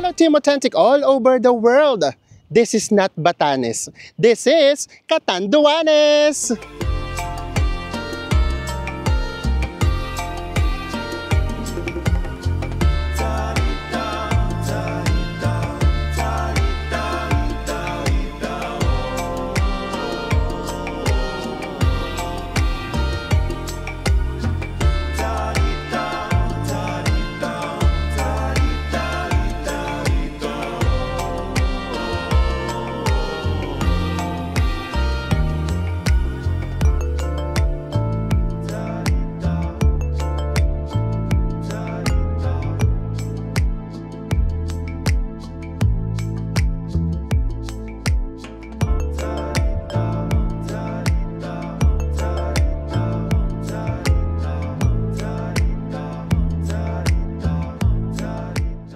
Hello Team Authentic all over the world. This is not Batanes. This is Catanduanes.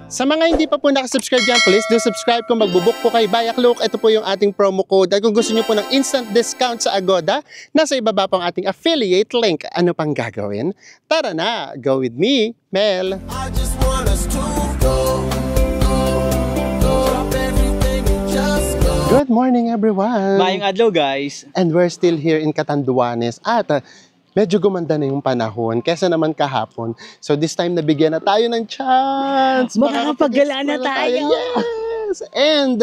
Sa mga hindi pa po nakasubscribe dyan, please do subscribe kung magbubook po kay Bayaklook. Ito po yung ating promo code. At kung gusto nyo po ng instant discount sa Agoda, nasa ibaba po ang ating affiliate link. Ano pang gagawin? Tara na! Go with me, Mel! I just want us to go. Drop everything and just go. Good morning, everyone! Mayong adlaw, guys! And we're still here in Catanduanes. At medyo gumanda na yung panahon kesa naman kahapon. So this time nabigyan na tayo ng chance. Makakapagala na tayo. Yes! And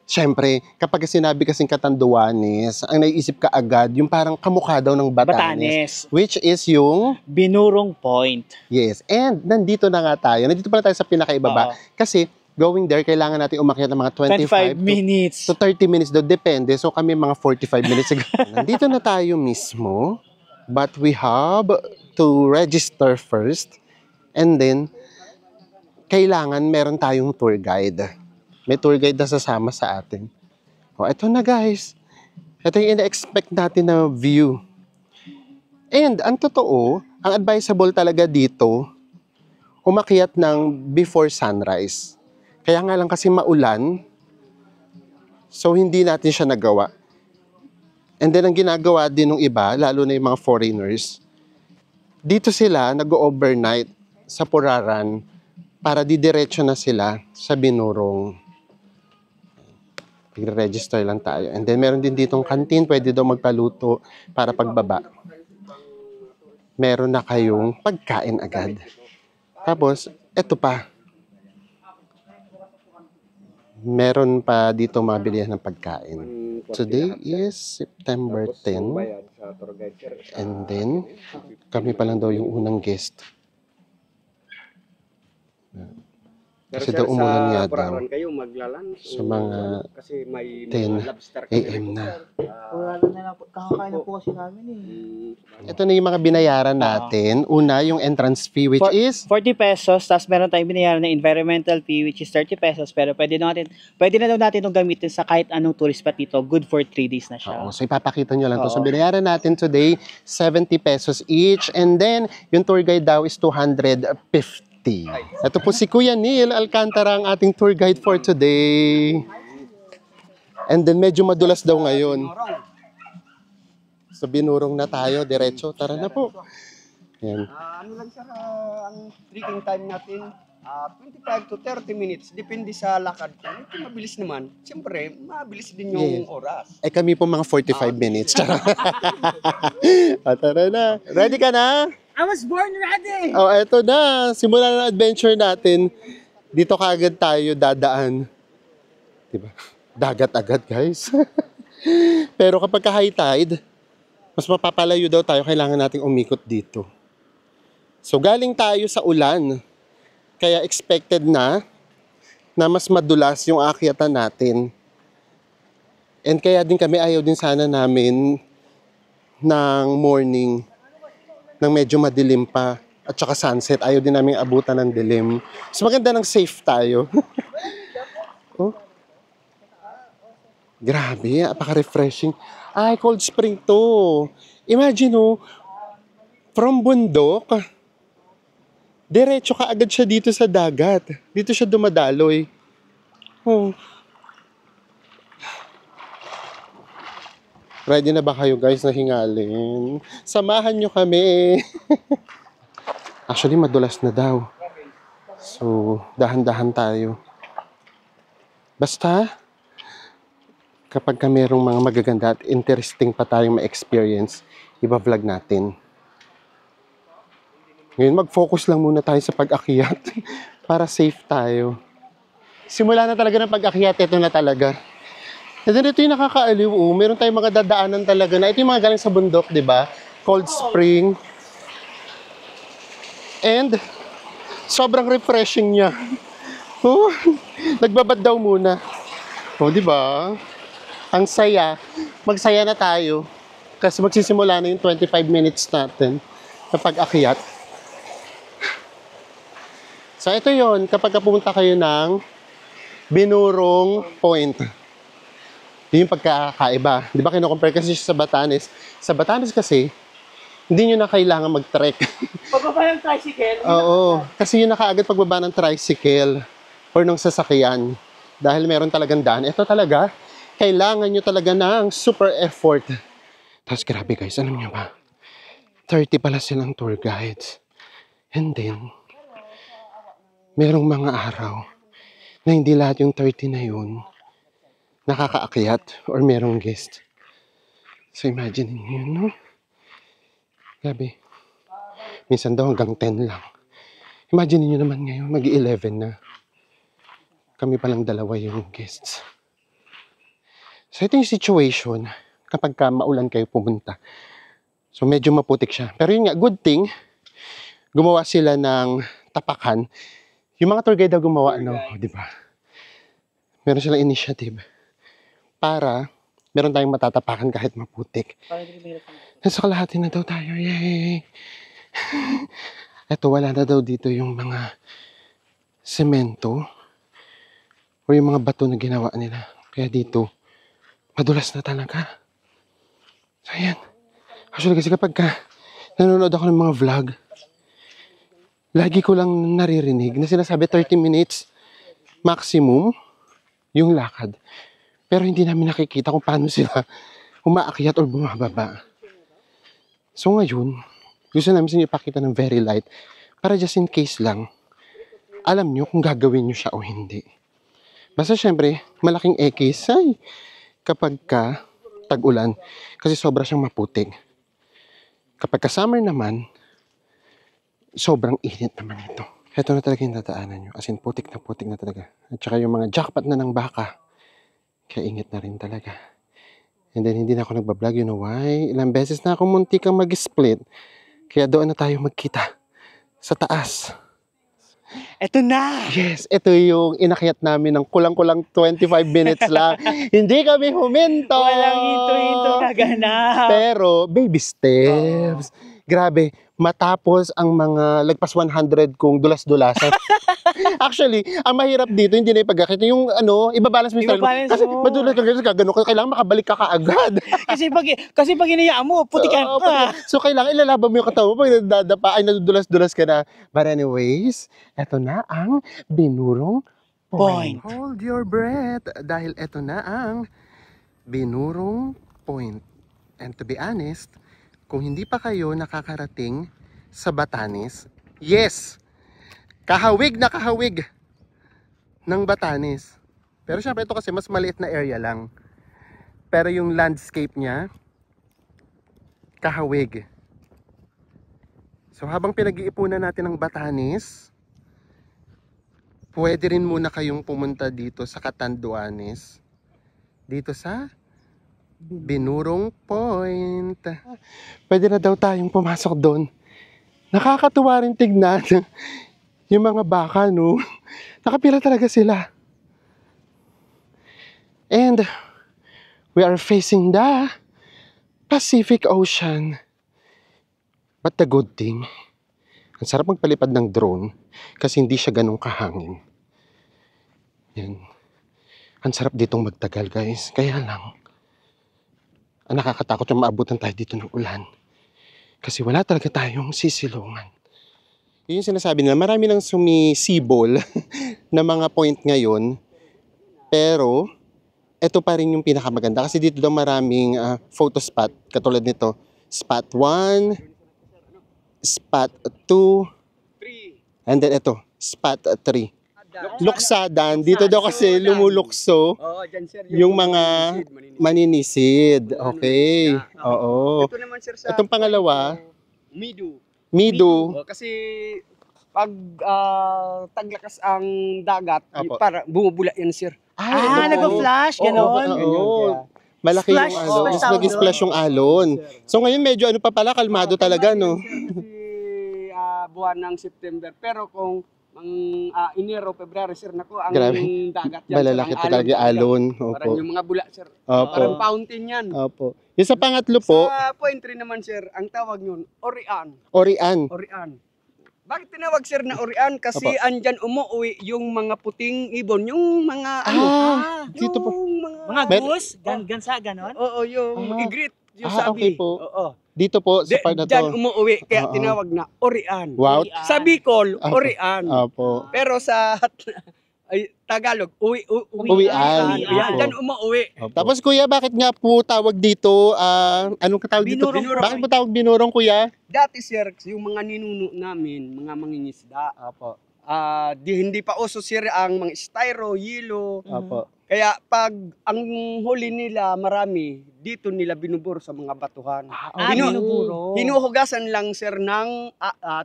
syempre, kapag sinabi kasing Catanduanes, ang naiisip ka agad, yung parang kamukha daw ng Batanes. Which is yung Binurong Point. Yes. And nandito na nga tayo. Nandito pala tayo sa pinakaibaba. Kasi going there, kailangan natin umakyat ng mga 25 minutes. to 30 minutes daw. Depende. So kami mga 45 minutes. Nandito na tayo mismo. But we have to register first. And then, kailangan meron tayong tour guide. May tour guide na sasama sa atin. O, eto na guys. Ito yung ina-expect natin na view. And, ang totoo, ang advisable talaga dito, umakyat ng before sunrise. Kaya nga lang kasi maulan, so hindi natin siya nagawa. And then, ang ginagawa din ng iba, lalo na yung mga foreigners, dito sila nag-overnight sa Puraran para didiretso na sila sa Binurong. I-register lang tayo. And then, meron din ditong canteen, pwede daw magpaluto para pagbaba. Meron na kayong pagkain agad. Tapos, eto pa. Meron pa dito mabilihan ng pagkain. Today is September 10. And then, kami pa lang daw yung unang guest. Kasi daw umulan nga daw. Sa mga 10 AM na. Kakakain na po kasi namin eh. Ito na yung mga binayaran natin. Una, yung entrance fee which is 40 pesos, tapos meron tayong binayaran na environmental fee which is 30 pesos, pero pwede na daw natin itong gamitin sa kahit anong tourist spot dito. Good for 3 days na siya. So ipapakita nyo lang to. So binayaran natin today 70 pesos each, and then yung tour guide daw is 250. Ito po si Kuya Neil Alcantara, ang ating tour guide for today. And then medyo madulas daw ngayon. So binurong na tayo, diretso. Tara na po. Yan. Ano lang sir, ang trekking time natin, 25 to 30 minutes. Depende sa lakad ko. Ito mabilis naman. Siyempre, mabilis din yung oras. Eh kami po mga 45 minutes. Tara na. Ready ka na? I was born ready! Oh, eto na. Simulan na adventure natin. Dito kaagad tayo dadaan. Diba? Dagat agad, guys. Pero kapag high tide, mas mapapalayo daw tayo. Kailangan nating umikot dito. So, galing tayo sa ulan. Kaya expected na mas madulas yung akyatan natin. And kaya din kami, ayaw din sana namin ng morning nang medyo madilim pa at saka sunset. Ayaw din namin abutan ng dilim. So maganda ng safe tayo. Oh. Grabe, apaka-refreshing. Ay, cold spring to. Imagine from bundok, diretso ka agad siya dito sa dagat. Dito siya dumadaloy. Oh. Ready na ba kayo guys na hingalin? Samahan nyo kami. Actually, madulas na daw. So, dahan-dahan tayo. Basta, kapag ka merong mga magaganda at interesting pa tayong ma-experience, iba-vlog natin. Ngayon, mag-focus lang muna tayo sa pag-akyat para safe tayo. Simula na talaga ng pag-akyat, ito na talaga. And then ito yung nakakaaliw, meron tayong mga dadaanan talaga na ito yung mga galing sa bundok, di ba? Cold Spring. And, sobrang refreshing niya. Oh, nagbabad daw muna. Oh, di ba? Ang saya. Magsaya na tayo. Kasi magsisimula na yung 25 minutes natin sa pag-akyat. So, ito yon kapag pumunta kayo ng Binurong Point. Yun yung pagkakaiba. Di ba kino-compare kasi siya sa Batanes? Sa Batanes kasi, hindi nyo na kailangan mag-trek. Pagbaba ng tricycle. Oo. Kasi yun na kaagad pagbaba ng tricycle or ng sasakyan. Dahil meron talagang daan. Ito talaga, kailangan nyo talaga ng super effort. Tapos grabe guys, alam nyo ba? 30 pala silang tour guides. And then, merong mga araw na hindi lahat yung 30 na yun nakakaakyat or merong guest. So imagine niyo yun, no? Grabe. Minsan daw hanggang 10 lang. Imagine niyo naman ngayon, mag-11 na. Kami palang dalawa yung guests. So ito yung situation kapag ka maulan kayo pumunta. So medyo maputik siya. Pero yun nga, good thing, gumawa sila ng tapakan. Yung mga tour guide daw gumawa, no? Di ba? Meron silang initiative para meron tayong matatapakan kahit maputik. Nasa kalahati na daw tayo. Yay! Eto, wala na daw dito yung mga semento o yung mga bato na ginawa nila. Kaya dito, madulas na talaga. So, ayan. Actually, kasi kapag nanonood ako ng mga vlog, lagi ko lang naririnig na sinasabi 30 minutes maximum yung lakad. Pero hindi namin nakikita kung paano sila umaakyat or bumababa. So ngayon, gusto namin sa inyo ipakita ng very light para just in case lang, alam nyo kung gagawin nyo siya o hindi. Basta syempre, malaking ekis ay kapag ka tag-ulan kasi sobra siyang maputik. Kapag ka summer naman, sobrang init naman ito. Ito na talaga yung tataanan nyo. As in, putik na talaga. At saka yung mga jackpot na ng baka. Kaya init na rin talaga. And then, hindi na ako nagbablog. You know why? Ilang beses na ako munti kang mag-split. Kaya doon na tayo magkita. Sa taas. Eto na! Yes, ito yung inakyat namin ng kulang-kulang 25 minutes lang. Hindi kami huminto! Walang hinto-hinto na ganap. Pero, baby steps. Grabe, matapos ang mga lagpas 100 kung dulas-dulasan. Actually, ang mahirap dito, hindi na ipag-akit. Yung ibabalance mo yung style mo. Ibabalance Kasi mo. madulas ka, gano'n ka, kailangan makabalik ka kaagad. kasi pag hinayaan mo, putikan Oo, ka. so, kailangan ilalaban mo yung katawan mo pag nadadapa, ay nadudulas-dulas ka na. But anyways, eto na ang Binurong Point. Hold your breath dahil eto na ang Binurong Point. And to be honest, kung hindi pa kayo nakakarating sa Batanes, yes, kahawig na kahawig ng Batanes. Pero syempre ito kasi mas maliit na area lang. Pero yung landscape niya, kahawig. So habang pinag-iipunan natin ng Batanes, pwede rin muna kayong pumunta dito sa Catanduanes. Dito sa Binurong Point. Pwede na daw tayong pumasok doon. Nakakatuwa rin tignan yung mga baka, no? Nakapila talaga sila. And we are facing the Pacific Ocean. But the good thing, ang sarap magpalipad ng drone kasi hindi siya ganun kahangin. Yan. Ang sarap ditong magtagal, guys. Kaya lang, ang nakakatakot yung maabutan tayo dito ng ulan. Kasi wala talaga tayong sisilungan. Yun yung sinasabi nila, marami nang sumisibol na mga point ngayon. Pero, ito pa rin yung pinakamaganda. Kasi dito daw maraming photo spot. Katulad nito, spot 1, spot 2, and then ito, spot 3. Luksadan. Dito daw kasi lumulukso Oo, dyan sir. yung mga maninisid. Yung Okay. maninisid. Oo. Ito naman sir sa... Itong pangalawa, Midu. Midu. Kasi pag taglakas ang dagat, Apo. para bumubula yan sir. Ah, oo. nag-flash, Oo, ganon. oo. Malaki Splash, yung alon. splash Mas nag-splash yung alon. So ngayon medyo ano pa pala, kalmado talaga, no? Kasi buwan ng September. Pero kung Enero, Pebrero, sir, naku, ang Grabe. dagat yan. Malalaki sir, pa talaga yung alon. Parang Opo. yung mga bula, sir. Opo. Parang fountain yan. Opo. Yung sa pangatlo po, Sa point 3 naman, sir, ang tawag yun, Orian. Orian. Orian. Bakit tinawag, sir, na Orian? Kasi Opo. andyan umuwi yung mga puting ibon, yung mga Dito po. Mga Mer- goose, gansa, ganon. Oo, yung Ah. igrit, yung sabi. Okay po. Oo. Dito po, sa part na Diyan to. umuwi, kaya Oo. tinawag na Orian. Wow. Sa Bicol, Opo. Orian. Opo. Pero sa Tagalog, Uwian. Yan, Opo. diyan umuwi. Tapos kuya, bakit nga po tawag dito, anong tawag dito? Binurong. Bakit po tawag binurong kuya? Dati, sir, yung mga ninuno namin, mga mangingisda, Opo. hindi pa uso, sir, ang mga styro, yelo. Opo. Kaya pag ang huli nila marami, dito nila binuburo sa mga batuhan. Binuburo. Hinuhugasan lang, sir, ng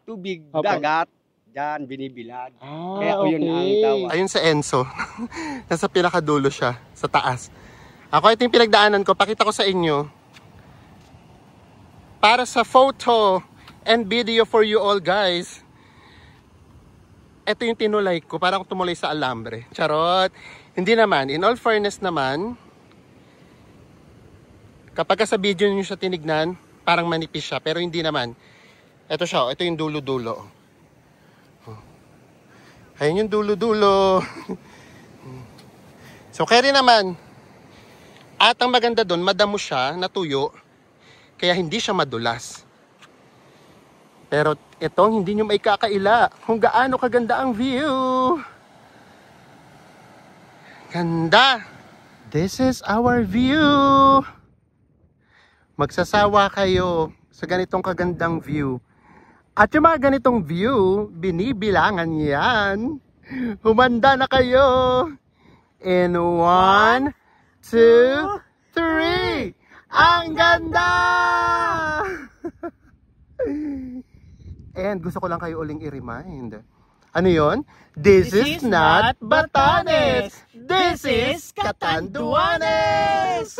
tubig, Opo. dagat. Diyan, binibilad. Kaya Kaya yun ang tawag. Ayun sa Enzo. Nasa pinakadulo siya, sa taas. Ako, ito yung pinagdaanan ko. Pakita ko sa inyo. Para sa photo and video for you all, guys. Ito yung tinulay ko. Para akong tumulay sa alambre. Charot. Hindi naman. In all fairness naman, kapag sa video nyo siya tinignan, parang manipis siya. Pero hindi naman. Ito siya. Ito yung dulo-dulo. Ayun yung dulo-dulo. So, kaya rin naman. At ang maganda doon, madamo siya, natuyo. Kaya hindi siya madulas. Pero ito, hindi nyo may kakaila kung gaano kaganda ang view. Ganda. This is our view. Magsasawa kayo sa ganitong kagandang view. At yung mga ganitong view, binibilangan yan. Humanda na kayo. In 1, 2, 3. Ang ganda! And gusto ko lang kayo uling i-remind. Ano yon? This is not Batanes. This is Catanduanes.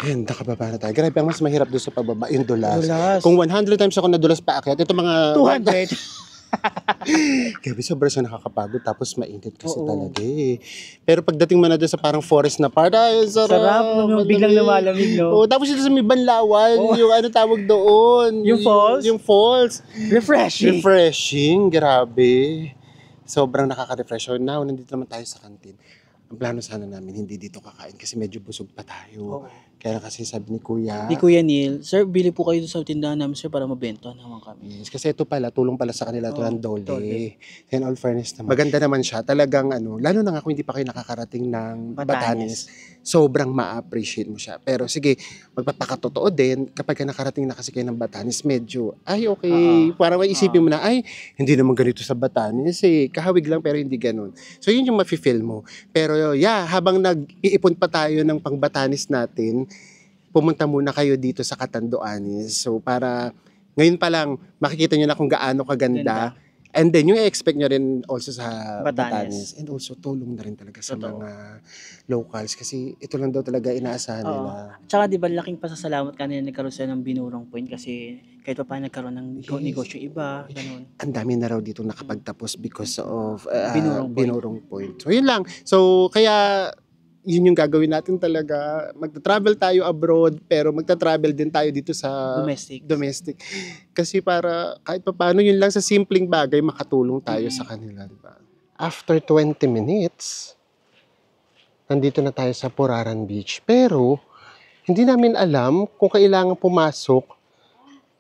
Ayun, nakababa na tayo. Grabe, ang mas mahirap doon sa pababa, yung dulas. Kung 100 times ako nadulas pa akyat, ito mga... 200. Grabe, sobrang siya nakakapagod. Tapos mainit kasi talaga eh. Pero pagdating mo na doon sa parang forest na part, ay, sarap. Sarap, no, biglang lumalamig, no? Oo, tapos ito sa may Banlawan, yung ano tawag doon. Yung falls? Yung falls. Refreshing. Refreshing, grabe. Sobrang nakaka-refresh. So now, nandito naman tayo sa kantin. Ang plano sana namin, hindi dito kakain kasi medyo busog pa tayo. Kaya kasi sabi ni Kuya, Di Kuya Neil, sir, bili po kayo sa tindahan namin, sir, para mabenta naman kami. yes, kasi ito pala, tulong pala sa kanila ito Oo, ng Dole. Dole. In all fairness naman. Maganda naman siya. Talagang lalo na nga kung hindi pa kayo nakakarating ng Batanes, sobrang ma-appreciate mo siya. Pero sige, magpapakatotoo din, kapag ka nakarating na kasi kayo ng Batanes, medyo, ay okay, parang maisipin mo na, ay, hindi naman ganito sa Batanes eh. Kahawig lang pero hindi ganun. So yun yung mafe-feel mo. Pero yeah, habang nag-iipon pa tayo ng pang Batanes natin, pumunta muna kayo dito sa Catanduanes. So para ngayon pa lang makikita nyo na kung gaano kaganda. And then yung i-expect nyo rin also sa Batanes. And also tulong na rin talaga sa Totoo. mga locals kasi ito lang daw talaga inaasahan Oo. nila. Tsaka di ba laking pasasalamat kanina nagkaroon sila ng binurong point kasi kahit pa paano nagkaroon ng Yes. negosyo iba, ganun. Ang dami na raw dito nakapagtapos because of Binurong point. binurong point. So yun lang. So kaya yun yung gagawin natin talaga. Magta-travel tayo abroad pero magta-travel din tayo dito sa domestic. Kasi para kahit pa paano yun lang sa simpleng bagay makatulong tayo sa kanila, di ba? After 20 minutes, nandito na tayo sa Puraran Beach. Pero hindi namin alam kung kailangan pumasok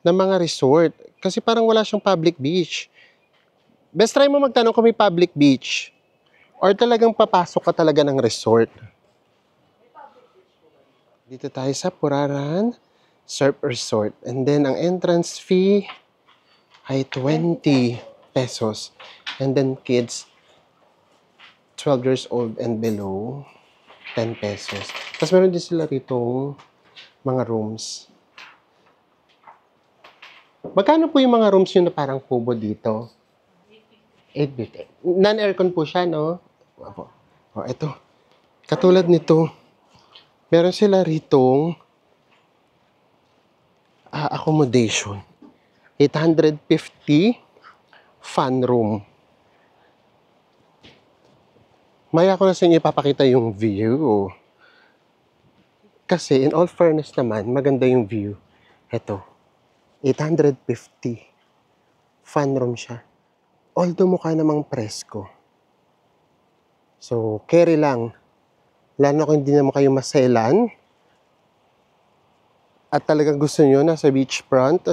ng mga resort kasi parang wala siyang public beach. Best try mo magtanong kung may public beach or talagang papasok ka talaga ng resort. Dito tayo sa Puraran Surf Resort. And then, ang entrance fee ay 20 pesos. And then, kids, 12 years old and below, 10 pesos. Tapos, meron din sila rito mga rooms. Magkano po yung mga rooms yun na parang kubo dito? 850. Non-aircon po siya, no? Opo. O, ito. Katulad nito. Meron sila ritong accommodation. 850 fun room. Maya ko na sa inyo ipapakita yung view. Kasi in all fairness naman, maganda yung view. Ito. 850. Fun room siya. Although mukha namang presko. So, carry lang. Lalo na kung hindi naman kayo maselan at talagang gusto nyo nasa beachfront,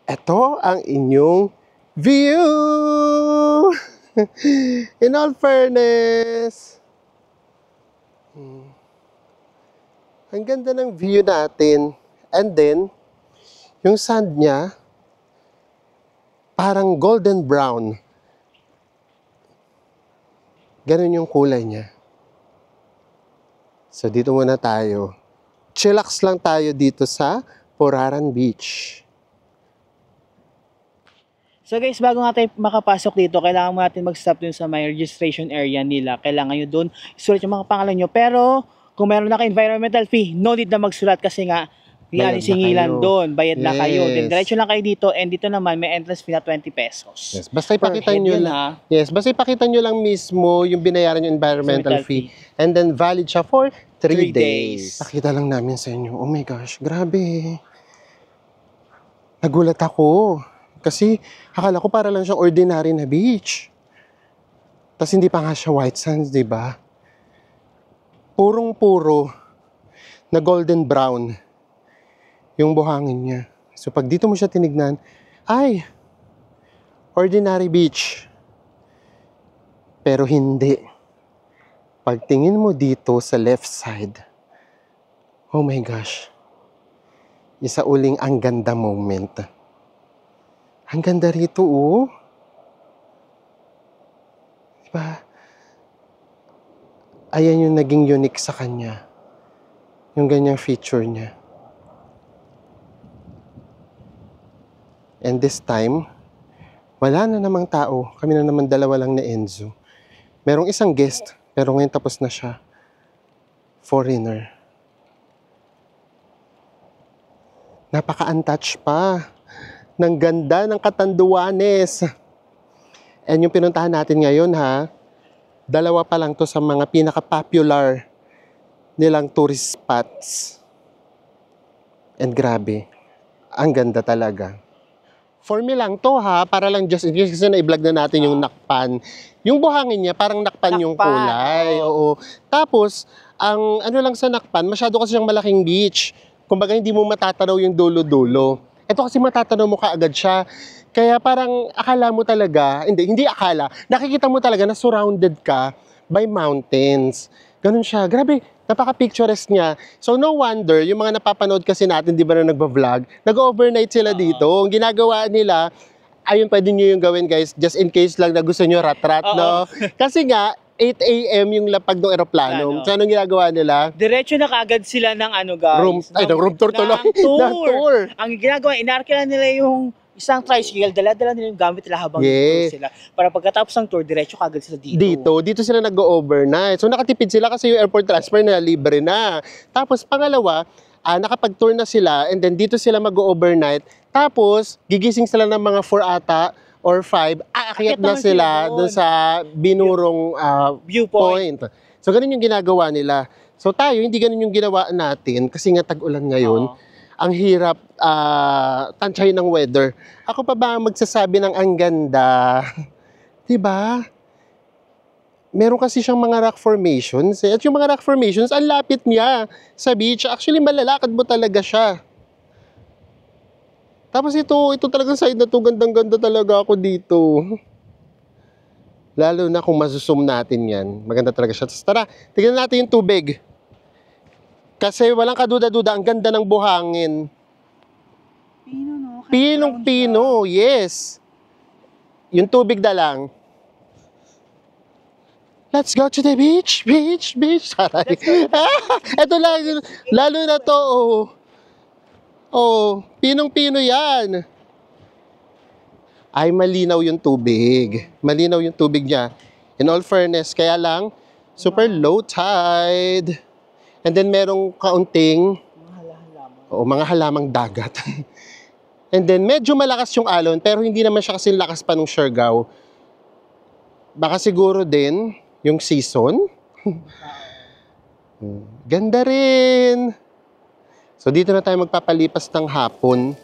ito ang inyong view! In all fairness, ang ganda ng view natin. And then, yung sand niya, parang golden brown. Ganun yung kulay niya. So, dito muna tayo. Chillax lang tayo dito sa Puraran Beach. So guys, bago nga tayo makapasok dito, kailangan mo natin mag-stop dun sa may registration area nila. Kailangan nyo dun isulat yung mga pangalan nyo. Pero, kung meron na environmental fee, no need na magsulat kasi nga, Bayad na singilan kayo. doon. Bayad na kayo. Then, Yes. diretso lang kayo dito. And dito naman, may entrance fee na 20 pesos. Yes, basta ipakita Per head nyo yun, lang. ha? Yes, basta ipakita nyo lang mismo yung binayaran yung environmental fee. And then valid siya for 3 3 days. days. Pakita lang namin sa inyo. Oh my gosh, grabe. Nagulat ako. Kasi akala ko para lang siyang ordinary na beach. Tapos hindi pa nga siya white sands, di ba? Purong-puro na golden brown yung buhangin niya. So pag dito mo siya tinignan, ay, ordinary beach. Pero hindi. Pagtingin mo dito sa left side, oh my gosh, isa uling ang ganda moment. Ang ganda rito, oh. Diba? Ayan yung naging unique sa kanya. Yung ganyang feature niya. And this time, wala na namang tao. Kami na naman dalawa lang ni Enzo. Merong isang guest, pero ngayon tapos na siya. Foreigner. Napaka-untouched pa. Ng ganda ng Catanduanes. And yung pinuntahan natin ngayon ha, dalawa pa lang to sa mga pinaka-popular nilang tourist spots. And grabe, ang ganda talaga. For me lang to ha, para lang just in case kasi na-vlog na natin yung nakpan. Yung buhangin niya, parang nakpan yung Nakpan, kulay. Oo. Tapos, Ang ano lang sa Nakpan, masyado kasi siyang malaking beach. Kumbaga hindi mo matatanaw yung dulo-dulo. Ito kasi matatanaw mo kaagad siya. Kaya parang akala mo talaga, hindi akala, nakikita mo talaga na surrounded ka by mountains. Ganun siya. Grabe, napaka-picturesque niya. So no wonder, yung mga napapanood kasi natin, di ba na nagba-vlog, nag-overnight sila dito. Ang ginagawa nila, ayun, pwede nyo yung gawin guys, just in case lang na gusto nyo rat-rat, no? Kasi nga, 8 a.m. yung lapag ng eroplano. Plano. So anong ginagawa nila? Diretso na kaagad sila ng ano guys. Room tour tuloy. Ng tour. Ng tour. Ang ginagawa, inarkila nila yung isang tricycle, dala-dala nila yung gamit nila habang Yes. dito sila. Para pagkatapos ng tour, diretso kaagad sila dito. Dito sila nag-overnight. So nakatipid sila kasi yung airport transfer na libre na. Tapos pangalawa, nakapag-tour na sila and then dito sila mag-overnight. Tapos gigising sila ng mga 4 ata or 5, aakyat na naman sila sila doon. dun sa binurong Viewpoint. point. So ganun yung ginagawa nila. So tayo, hindi ganun yung ginawa natin kasi nga tag-ulan ngayon. Oo. Ang hirap tansyahin ng weather. Ako pa ba ang magsasabi ng ang ganda? 'Di ba? Meron kasi siyang mga rock formations. At yung mga rock formations, ang lapit niya sa beach. Actually, malalakad mo talaga siya. Tapos ito talagang side na to, gandang-ganda talaga ako dito. Lalo na kung masusum natin yan. Maganda talaga siya. Tapos tara, tignan natin yung tubig. Kasi walang kaduda-duda, ang ganda ng buhangin. Pino, no? Pinong-pino, yes. Yung tubig na lang. Let's go to the beach, beach. Saray. Ito lang, lalo na to, pinong-pino yan. Ay, malinaw yung tubig. Malinaw yung tubig niya. In all fairness, kaya lang, super low tide. And then merong kaunting, mga halamang dagat. And then medyo malakas yung alon, pero hindi naman siya kasi lakas pa nung Siargao. Baka siguro din, yung season. Ganda rin. So dito na tayo magpapalipas ng hapon.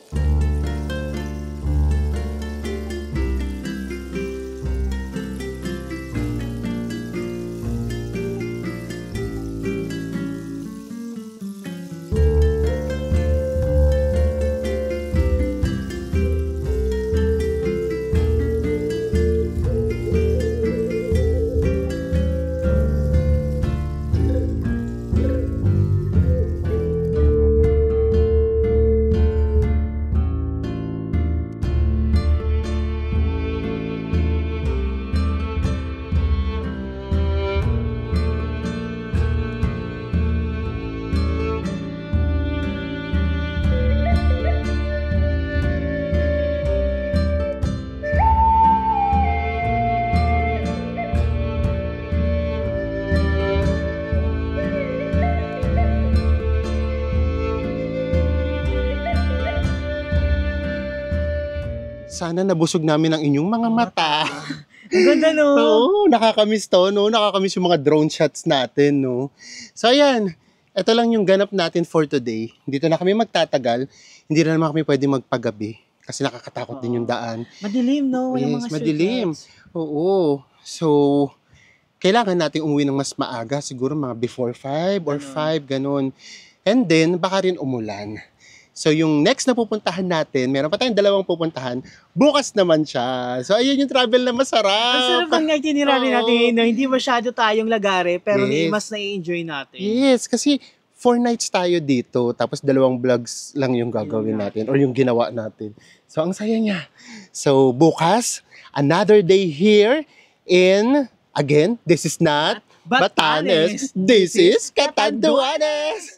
Sana nabusog namin ang inyong mga mata. Ang ganda, no? Oo, nakakamiss to, no? Nakakamiss yung mga drone shots natin, no? So, ayan. Ito lang yung ganap natin for today. Dito na kami magtatagal. Hindi na naman kami pwede magpagabi. Kasi nakakatakot din yung daan. Madilim, no? Walang Yes, mga madilim. streetlights. Oo. So, kailangan natin umuwi ng mas maaga. Siguro mga before 5 or 5, ganun. And then, baka rin umulan. So, yung next na pupuntahan natin, meron pa tayong 2 pupuntahan, bukas naman siya. So, ayun yung travel na masarap. Ang sarap ng itinerary Oo. natin, no? Hindi masyado tayong lagare, pero Yes. mas na-enjoy natin. Yes, kasi 4 nights tayo dito, tapos 2 vlogs lang yung gagawin natin or yung ginawa natin. So, ang saya niya. So, bukas, another day here in, again, this is not Batanes. This is Catanduanes.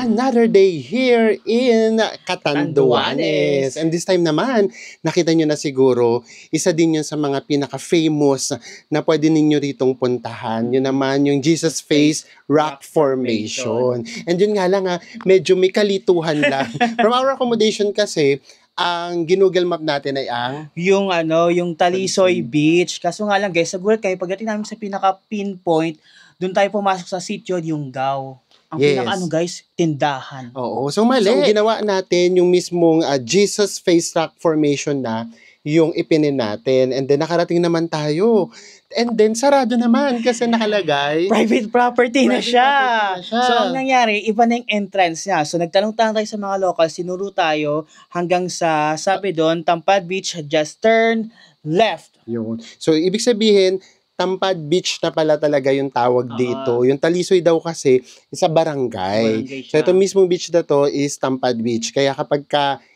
Another day here in Catanduanes. And this time naman, nakita nyo na siguro, isa din yun sa mga pinaka-famous na pwede ninyo ritong puntahan. Yun naman yung Jesus Face Rock Formation. And yun nga lang medyo may kalituhan lang. From our accommodation kasi, ang ginugol map natin ay ang yung Talisoy Beach. Kaso nga lang guys, nagulat kayo pagdating namin sa pinaka-pinpoint, doon tayo pumasok sa sitio yung Gaw. Ang Yes. guys, tindahan. Oo, so mali. So, ginawa natin yung mismong Jesus Face Rock Formation na yung ipinin natin. And then, nakarating naman tayo. And then, sarado naman kasi nakalagay. Private property na Private siya. property na siya. So, ang nangyari, iba na yung entrance niya. So, nagtanong-tanong tayo sa mga locals, sinuro tayo hanggang sa, sabi doon, Tampad Beach, just turn left. Yun. So, ibig sabihin, Tampad Beach na pala talaga yung tawag dito. Yung Talisoy daw kasi, isa barangay. Barangay So, siya. ito mismong beach na to is Tampad Beach. Kaya kapag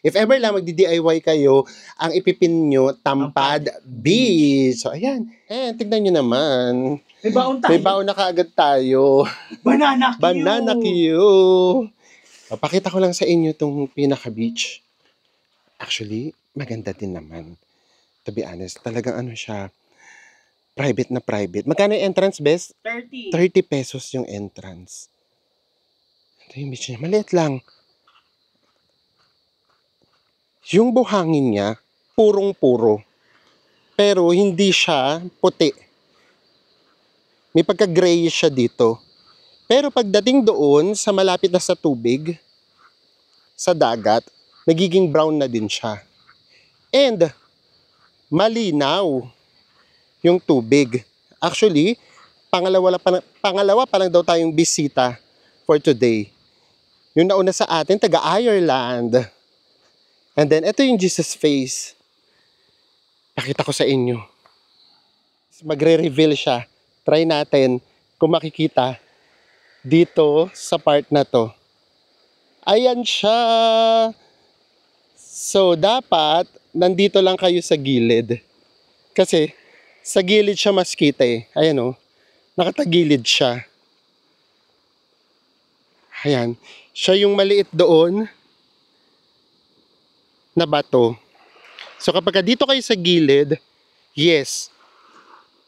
if ever lang magdi-DIY kayo, ang ipipin nyo, Tampad Beach. So, ayan. Tignan nyo naman. May baon tayo. May baon na kaagad tayo. Banana Q. Banana Q. Pakita ko lang sa inyo itong pinaka-beach. Actually, maganda din naman. To be honest, talagang siya, private na private. Magkano yung entrance, best? 30. 30 pesos yung entrance. Ito yung beach niya. Maliit lang. Yung buhangin niya, purong-puro. Pero hindi siya puti. May pagka-grayish siya dito. Pero pagdating doon, sa malapit na sa tubig, sa dagat, nagiging brown na din siya. And, malinaw yung tubig. Actually, pangalawa pa lang daw tayong bisita for today. Yung nauna sa atin, taga-Ireland. And then, ito yung Jesus Face. Pakita ko sa inyo. Magre-reveal siya. Try natin kung makikita dito sa part na to. Ayan siya. So, dapat nandito lang kayo sa gilid. Kasi, sa gilid siya mas kita eh. Ayan nakatagilid siya. Ayan. Siya yung maliit doon na bato. So kapag dito kayo sa gilid, yes,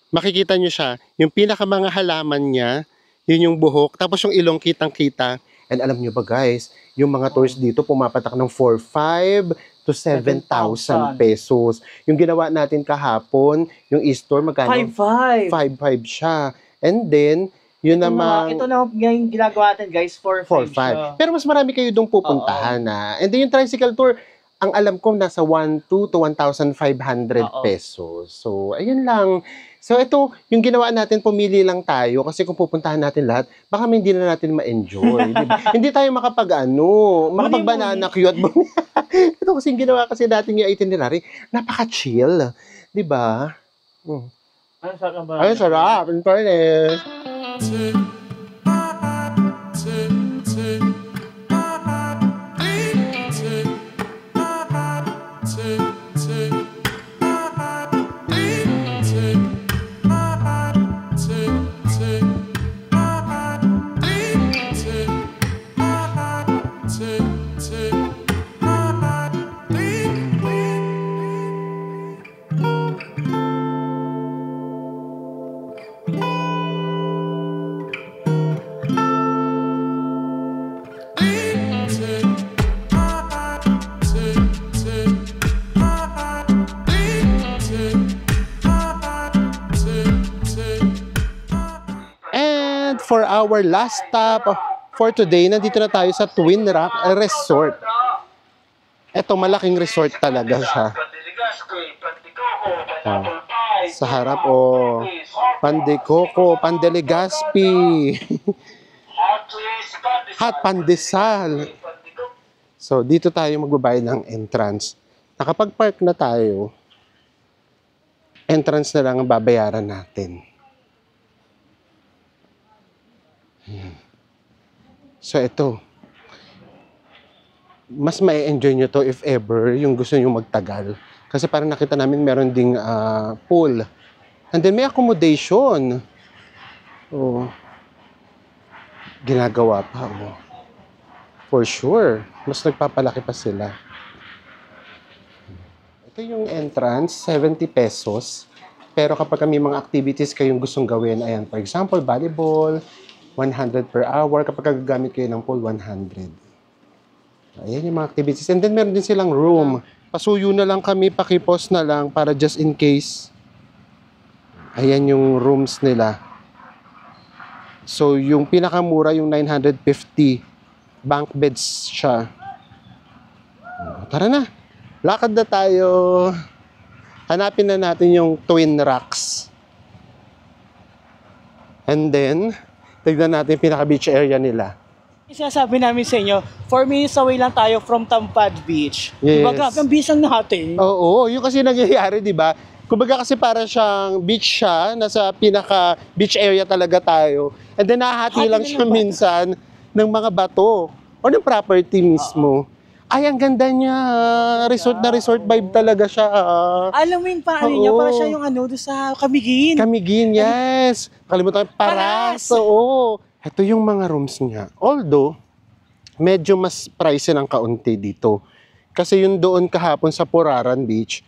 makikita nyo siya. Yung mga halaman niya, yun yung buhok. Tapos yung ilong kitang-kita. And alam nyo ba guys, yung mga tours dito pumapatak ng 4,500 to 7,000 pesos. Yung ginawa natin kahapon, yung e-store, magkano? 5,500. 5,500 siya. And then, yun naman, Ito na yung ginagawa natin guys, 4,500 siya. 4,500. Pero mas marami kayo doon pupuntahan And then yung tricycle tour, ang alam ko nasa 1,200 to 1,500 pesos. So, ayun lang. So, ito, yung ginawa natin, pumili lang tayo kasi kung pupuntahan natin lahat, baka hindi na natin ma-enjoy. Diba? Hindi tayo makapag-banana cute. Ito kasi yung ginawa kasi natin yung itinerary, napaka-chill. Diba? Ano sarap ba? Ay, sarap. In fairness. For our last stop for today, nandito na tayo sa Twin Rock Resort. Ito, malaking resort talaga siya. Sa harap, Pandecoco, Pandelegazpi, at Pandesal. So, dito tayo magbabayad ng entrance. Nakapag-park na tayo, entrance na lang ang babayaran natin. So, ito. Mas ma-enjoy nyo to if ever yung gusto nyo magtagal. Kasi parang nakita namin meron ding pool. And then may accommodation. Ginagawa pa. For sure. Mas nagpapalaki pa sila. Ito yung entrance, 70 pesos. Pero kapag may mga activities kayong gustong gawin, ayan, for example, volleyball, 100 per hour. Kapag gagamit kayo ng pool, 100. Ayan yung mga activities. And then meron din silang room. Pasuyo na lang kami, pakipos na lang para just in case. Ayan yung rooms nila. So, yung pinakamura, yung 950. Bunk beds siya. Tara na. Lakad na tayo. Hanapin na natin yung twin rocks. And then, tignan natin yung pinaka-beach area nila. Sinasabi namin sa inyo, 4 minutes away lang tayo from Tampad Beach. Yes. Diba, grabe, ang bisang natin. Oo, yung kasi nangyayari, di ba? Kumbaga kasi para siyang beach siya, nasa pinaka-beach area talaga tayo. And then nahati lang siya minsan ng mga bato o ng property mismo. Ay, ang ganda niya. Resort na resort vibe talaga siya. Alam mo yung paano niya, para siya yung ano, doon sa Camiguin. Camiguin, yes. Kalimutan ko, Paras. Oo. Ito yung mga rooms niya. Although, medyo mas pricey ng kaunti dito. Kasi yung doon kahapon sa Puraran Beach,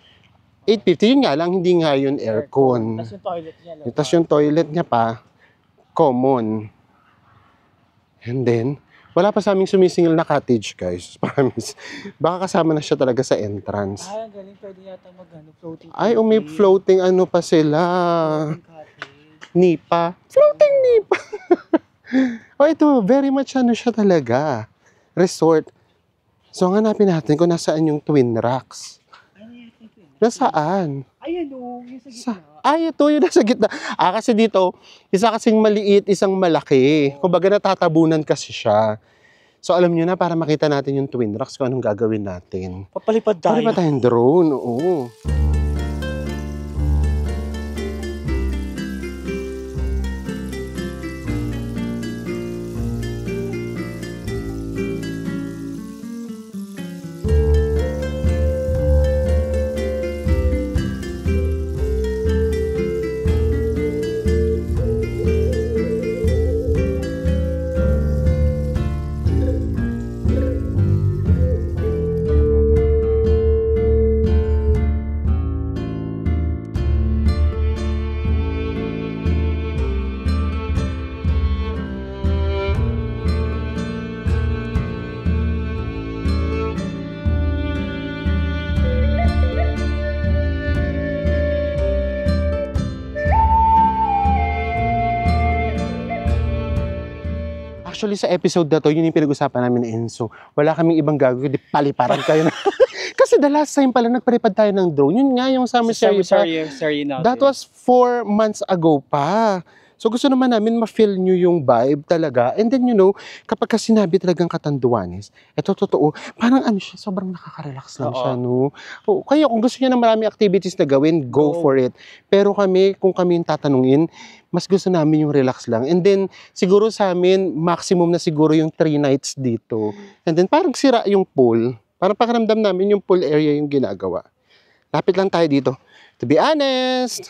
850. Yun nga lang, hindi nga yun aircon. Tapos yung toilet niya. Tapos yung toilet niya pa, common. And then, wala pa sa aming sumisingil na cottage, guys. Promise. Baka kasama na siya talaga sa entrance. Ay, ang galing. Pwede yata floating. Ay, may floating ano pa sila. Cottage. Nipa. Floating nipa. Oh, ito, very much ano siya talaga. Resort. So, hanapin natin kung nasaan yung Twin Rocks. Nasaan? Ayan o, yung sa gitna. Ay, ito yung nasa gitna. Kasi dito, isa kasing maliit, isang malaki. Kumbaga natatabunan kasi siya. So, alam nyo na, para makita natin yung Twin Rocks, kung anong gagawin natin. Papalipad tayo. Papalipad tayong drone, oo. Actually, sa episode na to, yun yung pinag-usapan namin ni Enzo. Wala kaming ibang gagawin, di paliparan kayo na. Kasi the last time pala, nagparipad tayo ng drone. Yun nga, yung summer series. That was 4 months ago pa. So gusto naman namin ma-feel nyo yung vibe talaga. And then, you know, kapag sinabi talagang Catanduanes, eto totoo, parang ano siya, sobrang nakaka-relax lang siya, no? O, kaya kung gusto niya ng marami activities na gawin, go for it. Pero kami, kung kami yung tatanungin, mas gusto namin yung relax lang. And then, siguro sa amin, maximum na siguro yung 3 nights dito. And then, parang sira yung pool. Parang pakiramdam namin yung pool area yung ginagawa. Lapit lang tayo dito. To be honest,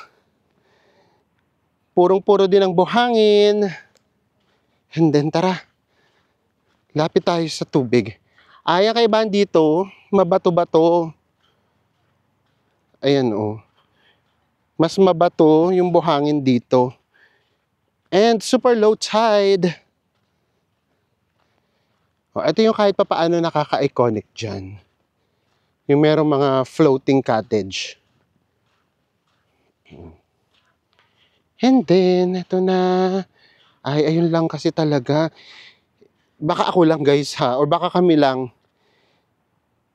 purong-puro din ang buhangin. And then, tara. Lapit tayo sa tubig. Ay, ang kaibahan dito, mabato-bato. Ayan, oh. Mas mabato yung buhangin dito. And super low tide. Oh, ito yung kahit papaano nakaka-iconic dyan. Yung merong mga floating cottage. And then, ito na. Ay, ayun lang kasi talaga. Baka ako lang guys ha, or baka kami lang.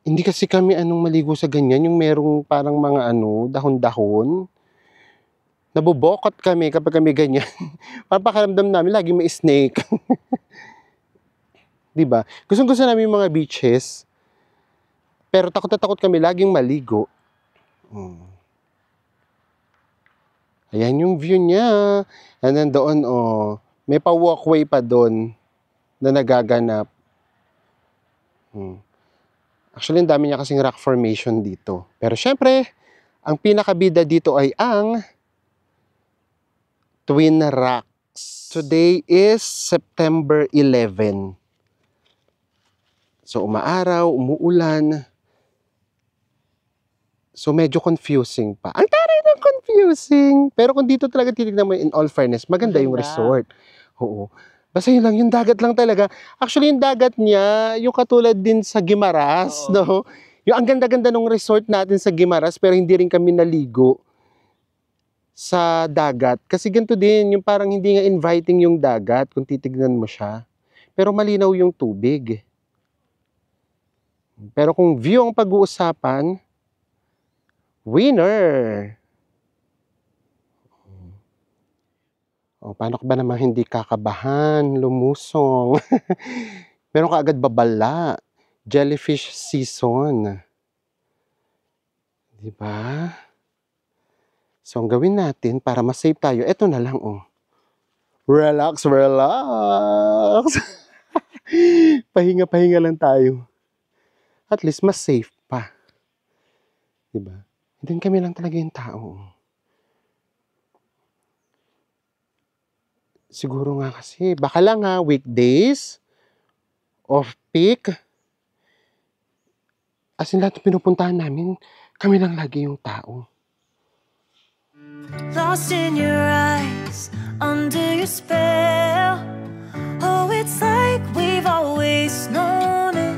Hindi kasi kami maligo sa ganyan. Yung merong parang mga dahon-dahon. Nabubokot kami kapag kami ganyan. Papakiramdam namin, lagi may snake. Diba? Gusto namin yung mga beaches. Pero takot na takot kami laging maligo. Ayan yung view niya. And then doon, may pa-walkway pa doon na nagaganap. Actually, ang dami niya kasing rock formation dito. Pero syempre, ang pinakabida dito ay ang Twin Rocks. Today is September 11. So, umaaraw, umuulan. So, medyo confusing pa. Ang taray ng confusing! Pero kung dito talaga titignan mo, in all fairness, maganda yung Maganda. resort. Oo. Basta yun lang, yung dagat lang talaga. Actually, yung dagat niya, yung katulad din sa Guimaras, Oo. no? Yung ang ganda-ganda ng resort natin sa Guimaras, pero hindi rin kami naligo sa dagat. Kasi ganito din, yung parang hindi nga inviting yung dagat kung titignan mo siya. Pero malinaw yung tubig. Pero kung view ang pag-uusapan, winner! O, paano ka ba naman hindi kakabahan, lumusong? Meron ka agad babala. Jellyfish season. Di ba? So, ang gawin natin para ma-save tayo, eto na lang, oh. Relax, relax! Pahinga-pahinga lang tayo. At least, mas safe pa. Di ba? Hindi kami lang talaga yung tao. Siguro nga kasi, baka lang ha, weekdays, off-peak, as in lahat ng pinupuntahan namin, kami lang lagi yung tao. Lost in your eyes, under your spell. Oh, it's like we've always known it.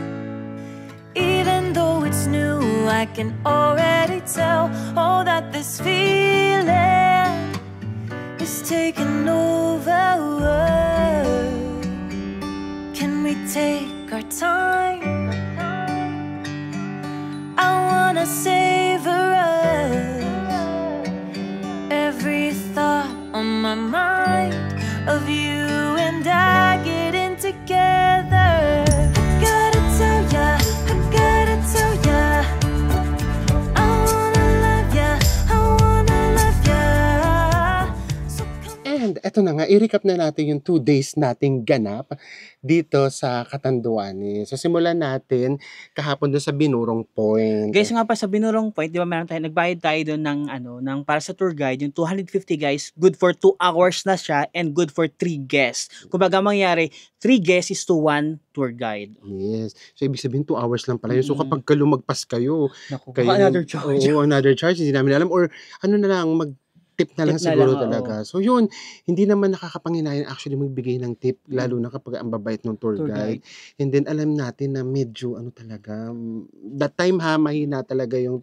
Even though it's new, I can already tell. Oh, that this feeling is taking over. Can we take our time? I wanna savor us. Every thought on my mind of you and I getting together. Gotta tell ya, I gotta tell ya, I wanna love ya, I wanna love ya. So come And eto na nga, i-recap na natin yung 2 days nating ganap dito sa Catanduanes. So simulan natin kahapon doon sa Binurong Point. Guys, nga pa sa Binurong Point, di ba meron tayo, nagbayad tayo doon ng, ng para sa tour guide, yung 250 guys, good for 2 hours na siya and good for 3 guests. Kumbaga mangyari, 3 guests is to 1 tour guide. Yes. So ibig sabihin 2 hours lang pala yun. So Mm-mm. kapag lumagpas kayo, Naku, kayo baka another charge. Oo, another charge, hindi namin alam. Or ano na lang, mag-tip na lang Tip na siguro lang, oo. talaga. So yun, hindi naman nakakapanghinayang actually magbigay ng tip, lalo na kapag ang babait ng tour Tour guide. guide. And then alam natin na medyo ano talaga, that time ha, mahina talaga yung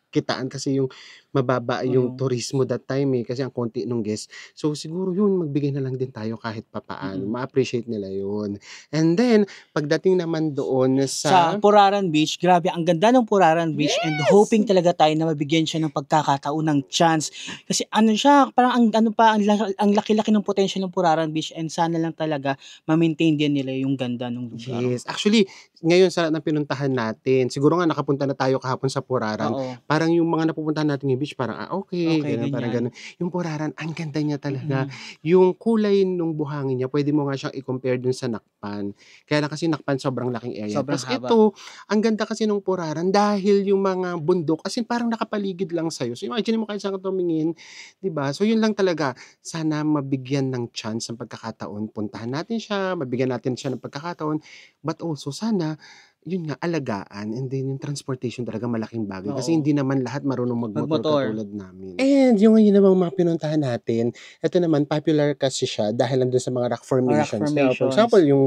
kitaan kasi yung mababa yung Oo. turismo that time kasi ang konti nung guest. So siguro yun, magbigay na lang din tayo kahit papaano. Mm-mm. Ma-appreciate nila yun. And then, pagdating naman doon Sa sa Puraran Beach, grabe, ang ganda ng Puraran Beach and hoping talaga tayo na mabigyan siya ng pagkakataon ng chance. Kasi ano siya, parang ang laki-laki ng potential ng Puraran Beach and sana lang talaga ma-maintain din nila yung ganda ng lugar. Yes. Actually, ngayon sa lahat ng pinuntahan natin, siguro nga nakapunta na tayo kahapon sa Puraran. Oo. Parang yung mga napupuntahan natin yung beach, parang okay, Okay, ganun, parang ganyan. ganun. Yung Puraran, ang ganda niya talaga. Mm-mm. Yung kulay nung buhangin niya, pwede mo nga siyang i-compare dun sa Nakpan. Kaya lang kasi Nakpan sobrang laking area. Sobrang Tapos haba. ito, ang ganda kasi nung Puraran dahil yung mga bundok, as in parang nakapaligid lang sa'yo. So imagine mo kahit saan ka tumingin, di ba? So yun lang talaga, sana mabigyan ng chance ng pagkakataon. Puntahan natin siya, mabigyan natin siya ng pagkakataon. But also, sana, yun nga, alagaan. And then, yung transportation talaga malaking bagay. Kasi Oo. hindi naman lahat marunong magmotor Magmotor. katulad namin. And yung ngayon namang mga pinuntahan natin, ito naman, popular kasi siya dahil nandun sa mga rock formations. Yeah, for formations. example, yung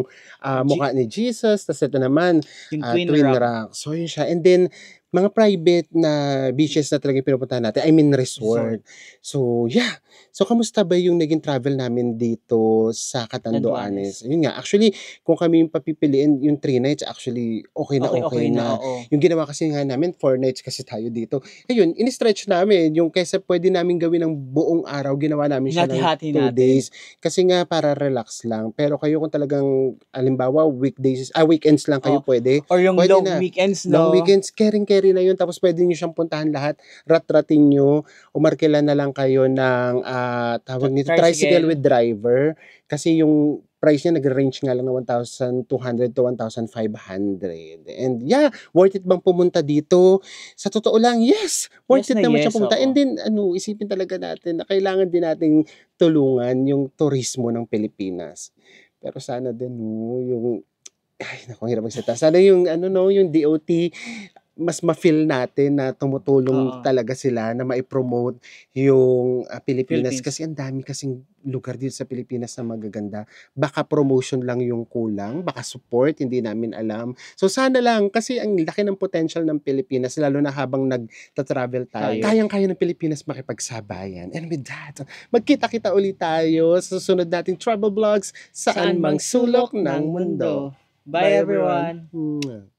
mukha ni Jesus, tapos ito naman, Yung Twin Rock. So, yun siya. And then, mga private na beaches na talaga pinupuntahan natin. I mean, resort. So, yeah. So, kamusta ba yung naging travel namin dito sa Catanduanes? Yun nga, actually, kung kami yung papipiliin, yung 3 nights, actually, okay na. Oo. Yung ginawa kasi nga namin, 4 nights kasi tayo dito. Ayun, in-stretch namin. Yung kaysa pwede namin gawin ng buong araw, ginawa namin siya ng Hinati-hati 2 natin. days. Kasi nga, para relax lang. Pero kayo kung talagang, alimbawa, weekends lang kayo pwede. Or yung Pwede long na. weekends, no? Long weekends, carry na yun. Tapos pwede nyo siyang puntahan lahat. Rat-ratin nyo. Umarkila na lang kayo ng tawag nito, tricycle with driver. Kasi yung price niya nag-range nga lang ng 1,200 to 1,500. And yeah, worth it bang pumunta dito? Sa totoo lang, yes! Worth Yes it na naman yes, siya pumunta. oo. And then, isipin talaga natin na kailangan din nating tulungan yung turismo ng Pilipinas. Pero sana din, yung ay, naku, hirap magsalita. Sana yung, ano, no, yung DOT, mas ma-feel natin na tumutulong Oo. talaga sila na maipromote yung Pilipinas. Philippines. Kasi ang dami kasing lugar dito sa Pilipinas na magaganda. Baka promotion lang yung kulang, baka support, hindi namin alam. So sana lang, kasi ang laki ng potential ng Pilipinas, lalo na habang nagta-travel tayo. Kayang-kaya ng Pilipinas makipagsabayan. And with that, magkita-kita ulit tayo sa susunod nating travel vlogs, saan mang sulok ng mundo. Bye everyone! Mwah.